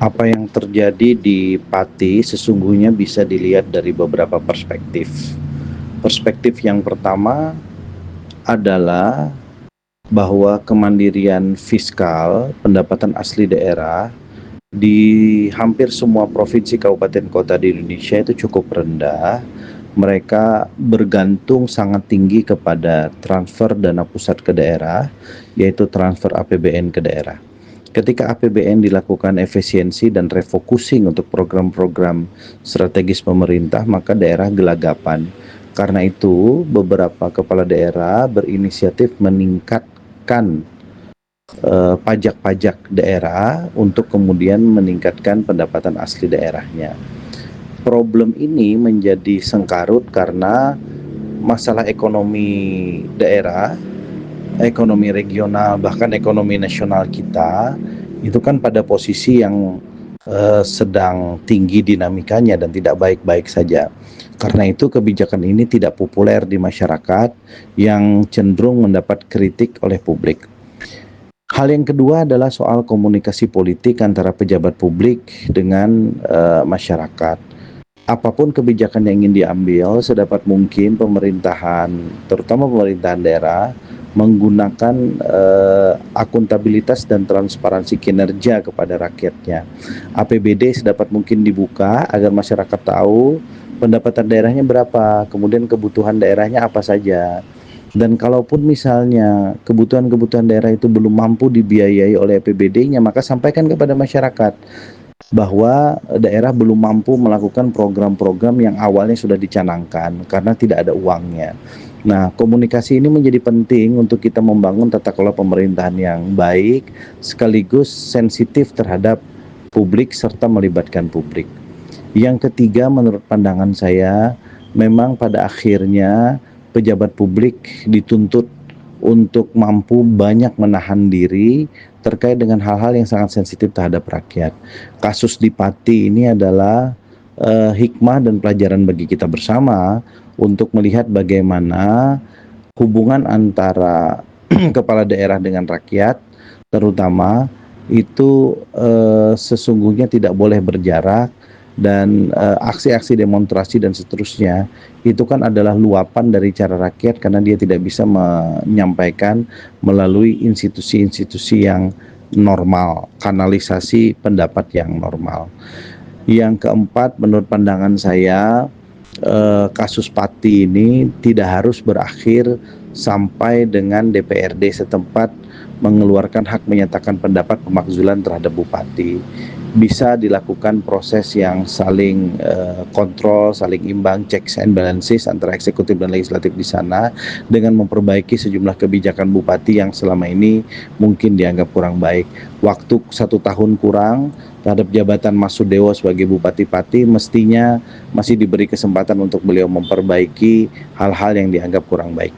Apa yang terjadi di Pati sesungguhnya bisa dilihat dari beberapa perspektif. Perspektif yang pertama adalah bahwa kemandirian fiskal pendapatan asli daerah di hampir semua provinsi kabupaten kota di Indonesia itu cukup rendah. Mereka bergantung sangat tinggi kepada transfer dana pusat ke daerah, yaitu transfer APBN ke daerah. Ketika APBN dilakukan efisiensi dan refocusing untuk program-program strategis pemerintah, maka daerah gelagapan. Karena itu, beberapa kepala daerah berinisiatif meningkatkan pajak-pajak daerah untuk kemudian meningkatkan pendapatan asli daerahnya. Problem ini menjadi sengkarut karena masalah ekonomi daerah, ekonomi regional, bahkan ekonomi nasional kita itu kan pada posisi yang sedang tinggi dinamikanya dan tidak baik-baik saja. Karena itu kebijakan ini tidak populer di masyarakat yang cenderung mendapat kritik oleh publik. Hal yang kedua adalah soal komunikasi politik antara pejabat publik dengan masyarakat. Apapun kebijakan yang ingin diambil, sedapat mungkin pemerintahan, terutama pemerintahan daerah, menggunakan akuntabilitas dan transparansi kinerja kepada rakyatnya. APBD sedapat mungkin dibuka agar masyarakat tahu pendapatan daerahnya berapa, kemudian kebutuhan daerahnya apa saja. Dan kalaupun misalnya kebutuhan-kebutuhan daerah itu belum mampu dibiayai oleh APBD-nya, maka sampaikan kepada masyarakat bahwa daerah belum mampu melakukan program-program yang awalnya sudah dicanangkan karena tidak ada uangnya. Nah, komunikasi ini menjadi penting untuk kita membangun tata kelola pemerintahan yang baik, sekaligus sensitif terhadap publik serta melibatkan publik. Yang ketiga, menurut pandangan saya, memang pada akhirnya pejabat publik dituntut untuk mampu banyak menahan diri terkait dengan hal-hal yang sangat sensitif terhadap rakyat. Kasus di Pati ini adalah hikmah dan pelajaran bagi kita bersama untuk melihat bagaimana hubungan antara kepala daerah dengan rakyat, terutama itu sesungguhnya tidak boleh berjarak, dan aksi-aksi demonstrasi dan seterusnya itu kan adalah luapan dari cara rakyat karena dia tidak bisa menyampaikan melalui institusi-institusi yang normal, kanalisasi pendapat yang normal. Yang keempat, menurut pandangan saya, kasus Pati ini tidak harus berakhir sampai dengan DPRD setempat mengeluarkan hak menyatakan pendapat pemakzulan terhadap bupati. Bisa dilakukan proses yang saling kontrol, saling imbang, checks and balances antara eksekutif dan legislatif di sana dengan memperbaiki sejumlah kebijakan bupati yang selama ini mungkin dianggap kurang baik. Waktu 1 tahun kurang terhadap jabatan Mas Sudewo sebagai Bupati Pati, mestinya masih diberi kesempatan untuk beliau memperbaiki hal-hal yang dianggap kurang baik.